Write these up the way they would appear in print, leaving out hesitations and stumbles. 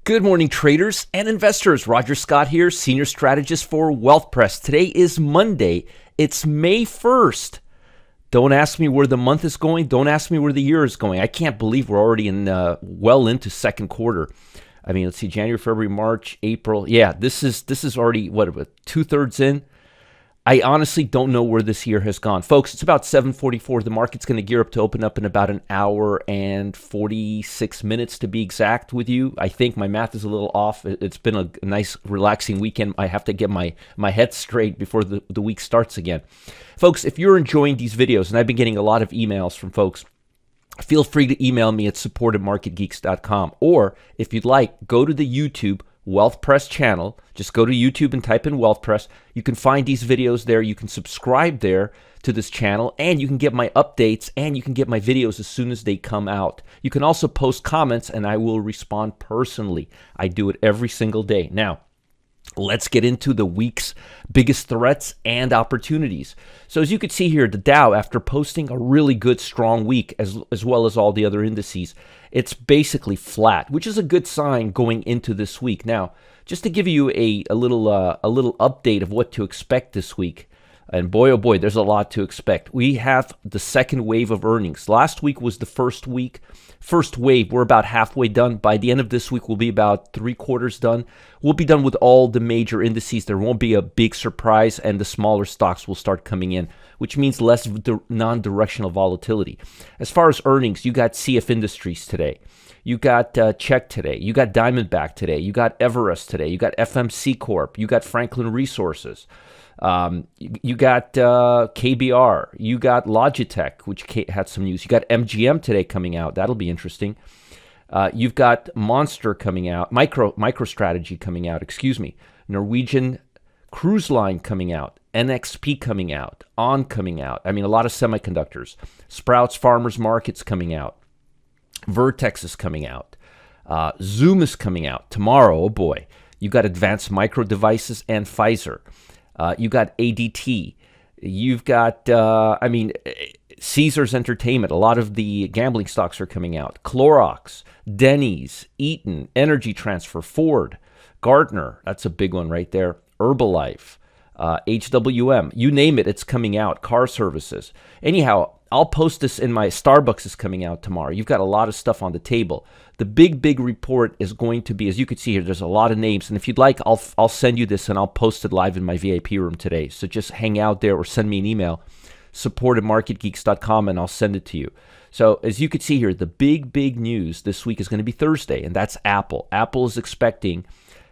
Good morning, traders and investors. Roger Scott here, Senior Strategist for Wealth Press. Today is Monday. It's May 1st. Don't ask me where the month is going. Don't ask me where the year is going. I can't believe we're already well into second quarter. I mean, let's see, January, February, March, April. Yeah, this is already, what, 2/3 in? I honestly don't know where this year has gone. Folks, it's about 7:44. The market's going to gear up to open up in about an hour and 46 minutes to be exact with you. I think my math is a little off. It's been a nice, relaxing weekend. I have to get my head straight before the week starts again. Folks, if you're enjoying these videos, and I've been getting a lot of emails from folks, feel free to email me at support@marketgeeks.com. Or if you'd like, go to the YouTube Wealth Press channel. Just go to YouTube and type in Wealth Press. You can find these videos there. You can subscribe there to this channel, and you can get my updates, and you can get my videos as soon as they come out. You can also post comments, and I will respond personally. I do it every single day. Now, let's get into the week's biggest threats and opportunities. So as you can see here, the Dow, after posting a really good, strong week, as well as all the other indices, it's basically flat, which is a good sign going into this week. Now, just to give you a little update of what to expect this week, and boy, oh boy, there's a lot to expect. We have the second wave of earnings. Last week was the first wave. We're about halfway done. By the end of this week, we'll be about 3/4 done. We'll be done with all the major indices. There won't be a big surprise, and the smaller stocks will start coming in, which means less non-directional volatility. As far as earnings, you got CF Industries today. You got Check today. You got Diamondback today. You got Everest today. You got FMC Corp. You got Franklin Resources. You got KBR, you got Logitech, which had some news. You got MGM today coming out. That'll be interesting. You've got Monster coming out, MicroStrategy coming out, Norwegian Cruise Line coming out, NXP coming out, ON coming out. I mean, a lot of semiconductors. Sprouts Farmers Market's coming out. Vertex is coming out. Zoom is coming out tomorrow. Oh boy. You got Advanced Micro Devices and Pfizer. You got ADT. You've got, Caesars Entertainment. A lot of the gambling stocks are coming out. Clorox, Denny's, Eaton, Energy Transfer, Ford, Gartner. That's a big one right there. Herbalife, HWM. You name it, it's coming out. Car services. Anyhow, I'll post this in my Starbucks is coming out tomorrow. You've got a lot of stuff on the table. The big report is going to be, as you can see here, there's a lot of names. And if you'd like, I'll send you this and I'll post it live in my VIP room today. So just hang out there or send me an email, support@marketgeeks.com, and I'll send it to you. So as you can see here, the big news this week is going to be Thursday, and that's Apple. Apple is expecting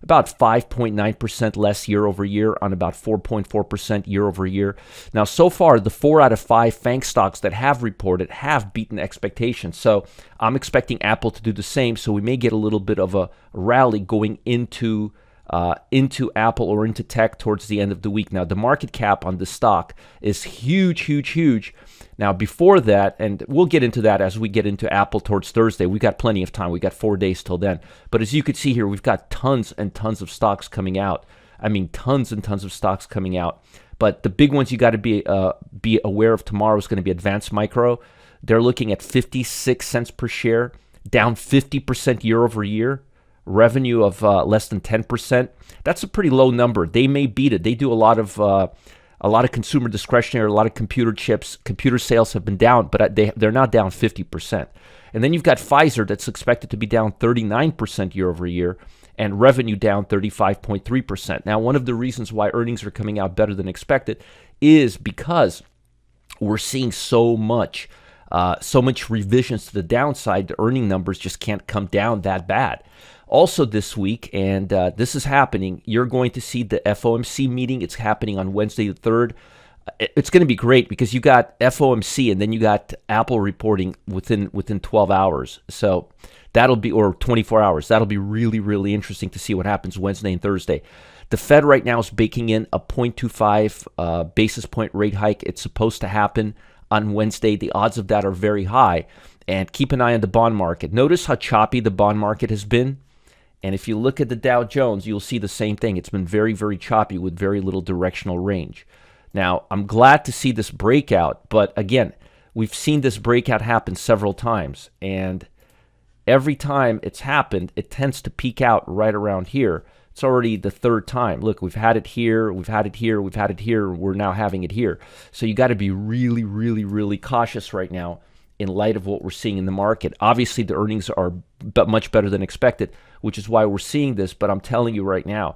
about 5.9% less year over year on about 4.4% year over year. Now, so far, the 4 out of 5 FANG stocks that have reported have beaten expectations. So I'm expecting Apple to do the same. So we may get a little bit of a rally going into Apple or into tech towards the end of the week. Now, the market cap on this stock is huge. Now, before that, and we'll get into that as we get into Apple towards Thursday, we've got plenty of time. We've got 4 days till then. But as you can see here, we've got tons and tons of stocks coming out. I mean, tons and tons of stocks coming out. But the big ones you got to be aware of tomorrow is going to be Advanced Micro. They're looking at 56 cents per share, down 50% year over year. Revenue of less than 10%. That's a pretty low number. They may beat it. They do a lot of consumer discretionary, a lot of computer chips. Computer sales have been down, but they're not down 50%. And then you've got Pfizer that's expected to be down 39% year over year, and revenue down 35.3%. Now, one of the reasons why earnings are coming out better than expected is because we're seeing so much revisions to the downside. The earning numbers just can't come down that bad. Also this week, and this is happening, you're going to see the FOMC meeting. It's happening on Wednesday the 3rd. It's going to be great because you got FOMC and then you got Apple reporting within 12 hours. So that'll be, or 24 hours. That'll be really interesting to see what happens Wednesday and Thursday. The Fed right now is baking in a 0.25 basis point rate hike. It's supposed to happen on Wednesday. The odds of that are very high. And keep an eye on the bond market. Notice how choppy the bond market has been. And if you look at the Dow Jones, you'll see the same thing. It's been very choppy with very little directional range. Now, I'm glad to see this breakout, but again, we've seen this breakout happen several times. And Every time it's happened, it tends to peak out right around here. It's already the third time. Look, we've had it here, we've had it here, we've had it here, we're now having it here. So you got to be really, really, really cautious right now in light of what we're seeing in the market. Obviously, the earnings are much better than expected, which is why we're seeing this. But I'm telling you right now,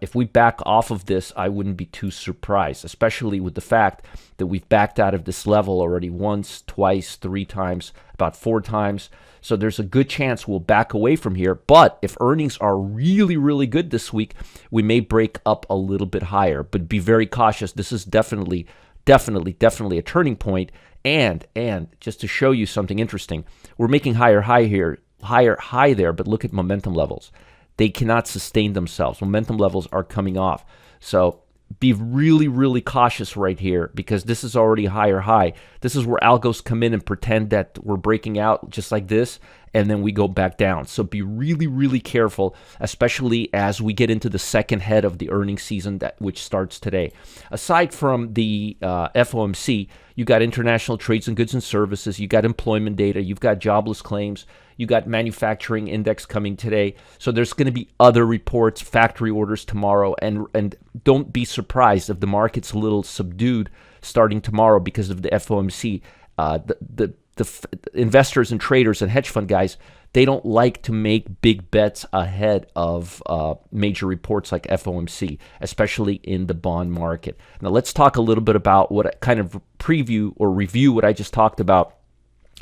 if we back off of this, I wouldn't be too surprised, especially with the fact that we've backed out of this level already once, twice, three times, about four times. So there's a good chance we'll back away from here. But if earnings are really, really good this week, we may break up a little bit higher. But be very cautious. This is definitely a turning point. And just to show you something interesting, we're making higher high there, but look at momentum levels. They cannot sustain themselves. Momentum levels are coming off. So be really, really cautious right here because this is already a higher high. This is where algos come in and pretend that we're breaking out just like this, and then we go back down. So be really, really careful, especially as we get into the second head of the earnings season, which starts today. Aside from the FOMC, you got international trades and goods and services, you got employment data, you've got jobless claims, you got manufacturing index coming today. So there's going to be other reports, factory orders tomorrow, and don't be surprised if the market's a little subdued starting tomorrow because of the FOMC. The investors and traders and hedge fund guys, they don't like to make big bets ahead of major reports like FOMC, especially in the bond market. Now let's talk a little bit about what kind of preview or review what I just talked about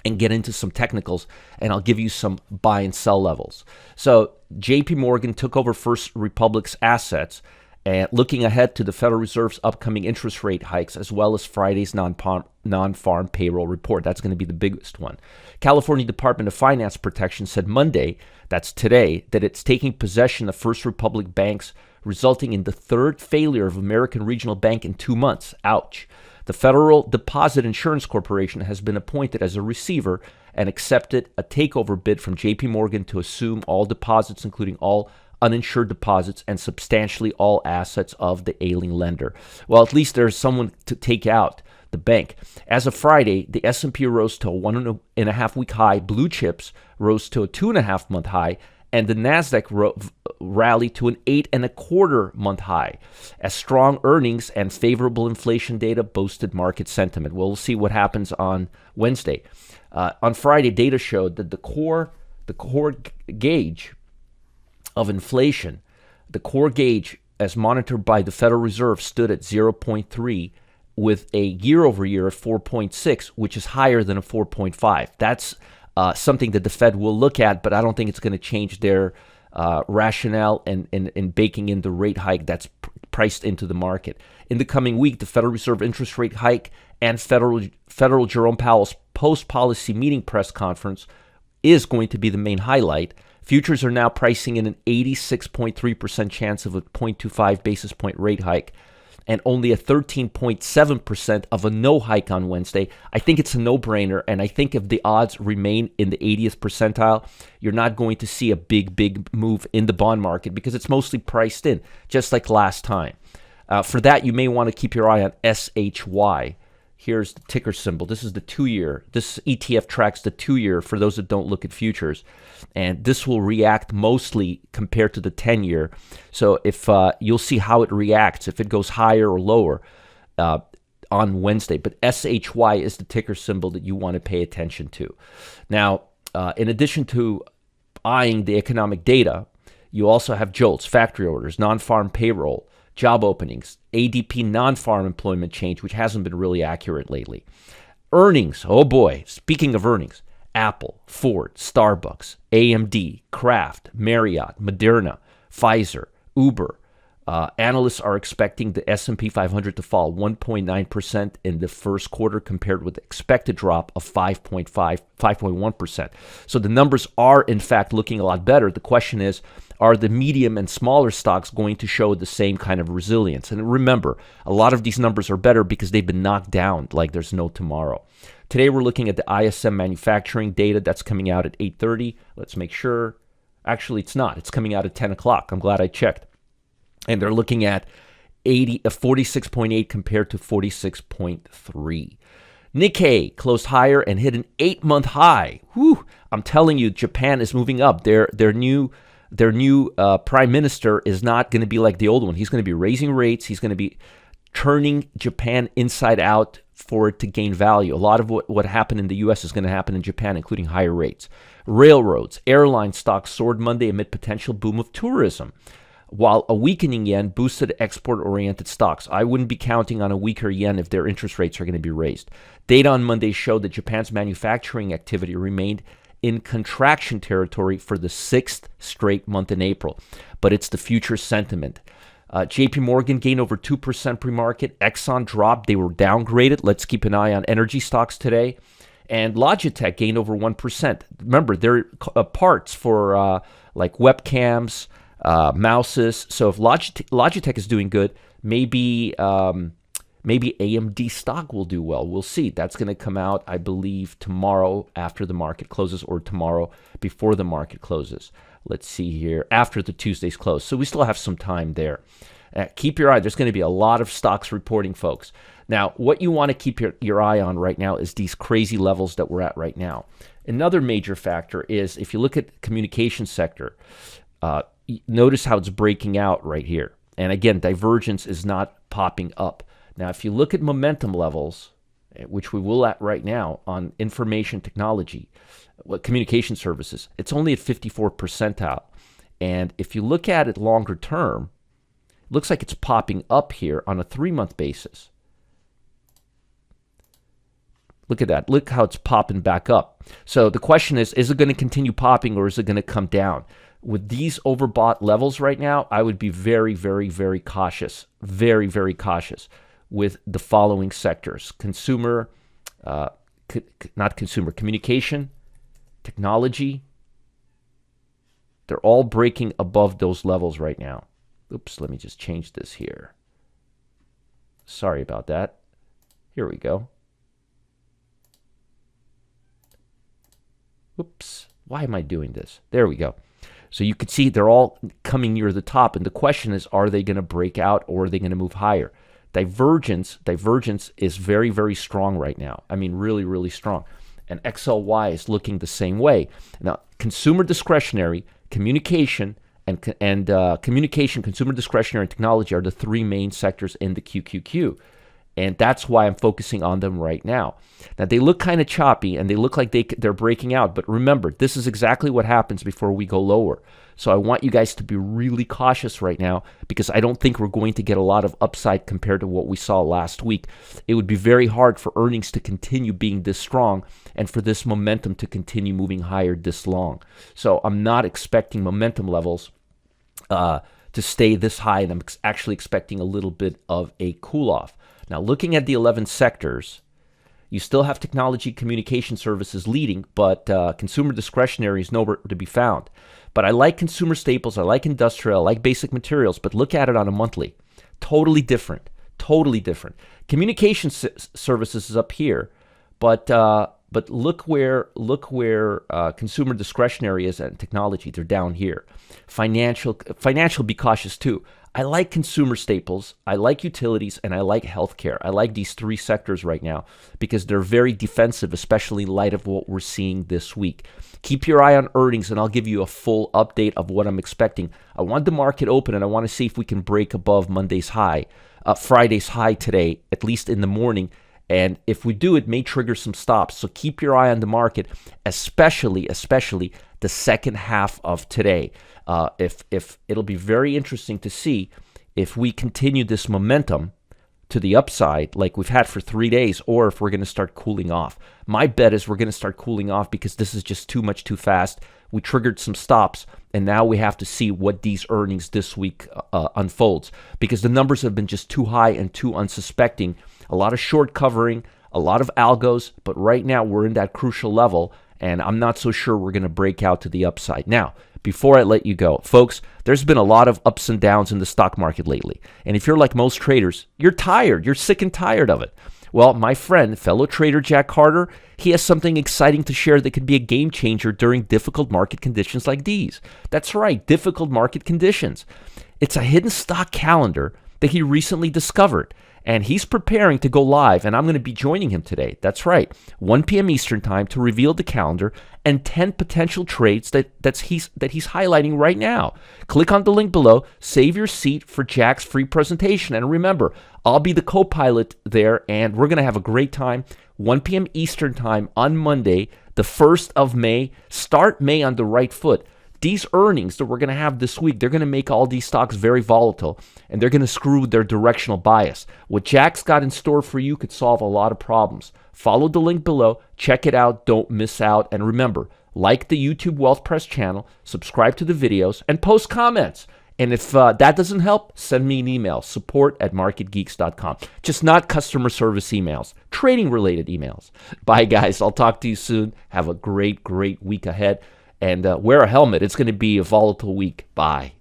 and get into some technicals, and I'll give you some buy and sell levels. So JP Morgan took over First Republic's assets, and looking ahead to the Federal Reserve's upcoming interest rate hikes, as well as Friday's non-farm payroll report. That's going to be the biggest one. California Department of Finance Protection said Monday, that's today, that it's taking possession of First Republic banks, resulting in the third failure of American Regional Bank in 2 months. Ouch. The Federal Deposit Insurance Corporation has been appointed as a receiver and accepted a takeover bid from JP Morgan to assume all deposits, including all uninsured deposits and substantially all assets of the ailing lender. Well, at least there's someone to take out the bank. As of Friday, the S&P rose to a 1.5-week high, blue chips rose to a 2.5-month high, and the Nasdaq rallied to an 8.25-month high, as strong earnings and favorable inflation data boosted market sentiment. We'll see what happens on Wednesday. On Friday, data showed that the core gauge of inflation, the core gauge as monitored by the Federal Reserve, stood at 0.3 with a year-over-year of 4.6, which is higher than a 4.5. That's something that the Fed will look at, but I don't think it's going to change their rationale in baking in the rate hike that's priced into the market. In the coming week, the Federal Reserve interest rate hike and Federal Jerome Powell's post-policy meeting press conference is going to be the main highlight. Futures are now pricing in an 86.3% chance of a 0.25 basis point rate hike and only a 13.7% of a no hike on Wednesday. I think it's a no-brainer, and I think if the odds remain in the 80th percentile, you're not going to see a big move in the bond market because it's mostly priced in, just like last time. For that, you may want to keep your eye on SHY. Here's the ticker symbol. This is the 2-year. This ETF tracks the 2-year for those that don't look at futures. And this will react mostly compared to the 10-year. So if you'll see how it reacts, if it goes higher or lower on Wednesday. But SHY is the ticker symbol that you want to pay attention to. Now, in addition to eyeing the economic data, you also have JOLTS, factory orders, non-farm payroll, job openings, ADP non-farm employment change, which hasn't been really accurate lately. Earnings, oh boy, speaking of earnings, Apple, Ford, Starbucks, AMD, Kraft, Marriott, Moderna, Pfizer, Uber. Analysts are expecting the S&P 500 to fall 1.9% in the first quarter compared with the expected drop of 5.1%. So the numbers are, in fact, looking a lot better. The question is, are the medium and smaller stocks going to show the same kind of resilience? And remember, a lot of these numbers are better because they've been knocked down like there's no tomorrow. Today, we're looking at the ISM manufacturing data that's coming out at 8:30. Let's make sure. Actually, it's not. It's coming out at 10 o'clock. I'm glad I checked. And they're looking at 46.8 compared to 46.3. Nikkei closed higher and hit an 8-month high. Whew. I'm telling you, Japan is moving up. Their new prime minister is not going to be like the old one. He's going to be raising rates. He's going to be turning Japan inside out for it to gain value. A lot of what happened in the U.S. is going to happen in Japan, including higher rates. Railroads, airline stocks soared Monday amid potential boom of tourism, while a weakening yen boosted export-oriented stocks. I wouldn't be counting on a weaker yen if their interest rates are going to be raised. Data on Monday showed that Japan's manufacturing activity remained in contraction territory for the sixth straight month in April, but it's the future sentiment. JP Morgan gained over 2% pre-market. Exxon dropped. They were downgraded. Let's keep an eye on energy stocks today. And Logitech gained over 1%. Remember, they're parts for like webcams, mouses. So if Logitech is doing good, maybe AMD stock will do well. We'll see. That's going to come out, I believe, tomorrow after the market closes, or tomorrow before the market closes. Let's see here, after the Tuesday's close. So we still have some time there. Keep your eye. There's going to be a lot of stocks reporting, folks. Now, what you want to keep your eye on right now is these crazy levels that we're at right now. Another major factor is, if you look at the communication sector, notice how it's breaking out right here. And again, divergence is not popping up. Now, if you look at momentum levels, which we will at right now on information technology, communication services, it's only at 54 percentile. And if you look at it longer term, it looks like it's popping up here on a 3-month basis. Look at that. Look how it's popping back up. So the question is it going to continue popping, or is it going to come down? With these overbought levels right now, I would be very, very, very cautious. Very, very cautious with the following sectors. Communication, technology. They're all breaking above those levels right now. Oops, let me just change this here. Sorry about that. Here we go. Oops, why am I doing this? There we go. So you can see they're all coming near the top, and the question is, are they going to break out, or are they going to move higher? Divergence is very, very strong right now. I mean, really, really strong. And XLY is looking the same way. Now, consumer discretionary, communication, and consumer discretionary, and technology are the three main sectors in the QQQ. And that's why I'm focusing on them right now. Now, they look kind of choppy, and they look like they're breaking out. But remember, this is exactly what happens before we go lower. So I want you guys to be really cautious right now, because I don't think we're going to get a lot of upside compared to what we saw last week. It would be very hard for earnings to continue being this strong and for this momentum to continue moving higher this long. So I'm not expecting momentum levels to stay this high, and I'm actually expecting a little bit of a cool-off. Now, looking at the 11 sectors, you still have technology, communication services leading, but consumer discretionary is nowhere to be found. But I like consumer staples, I like industrial, I like basic materials, but look at it on a monthly. Totally different, totally different. Communication services is up here, but look where consumer discretionary is and technology. They're down here. Financial, be cautious too. I like consumer staples, I like utilities, and I like healthcare. I like these three sectors right now because they're very defensive, especially in light of what we're seeing this week. Keep your eye on earnings, and I'll give you a full update of what I'm expecting. I want the market open, and I want to see if we can break above Friday's high today, at least in the morning. And if we do, it may trigger some stops. So keep your eye on the market, especially the second half of today. If it'll be very interesting to see if we continue this momentum to the upside like we've had for 3 days, or if we're going to start cooling off. My bet is we're going to start cooling off because this is just too much too fast. We triggered some stops, and now we have to see what these earnings this week unfolds, because the numbers have been just too high and too unsuspecting. A lot of short covering, a lot of algos, but right now we're in that crucial level, and I'm not so sure we're going to break out to the upside. Now, before I let you go, folks, there's been a lot of ups and downs in the stock market lately. And if you're like most traders, you're tired. You're sick and tired of it. Well, my friend, fellow trader Jack Carter, he has something exciting to share that could be a game changer during difficult market conditions like these. That's right, difficult market conditions. It's a hidden stock calendar that he recently discovered. And he's preparing to go live, and I'm going to be joining him today. That's right, 1 p.m. Eastern time to reveal the calendar and 10 potential trades that he's highlighting right now. Click on the link below, save your seat for Jack's free presentation. And remember, I'll be the co-pilot there, and we're going to have a great time. 1 p.m. Eastern time on Monday, the 1st of May. Start May on the right foot. These earnings that we're going to have this week, they're going to make all these stocks very volatile, and they're going to screw with their directional bias. What Jack's got in store for you could solve a lot of problems. Follow the link below. Check it out. Don't miss out. And remember, like the YouTube Wealth Press channel, subscribe to the videos, and post comments. And if that doesn't help, send me an email, support@marketgeeks.com. Just not customer service emails, trading-related emails. Bye, guys. I'll talk to you soon. Have a great, great week ahead. And wear a helmet. It's going to be a volatile week. Bye.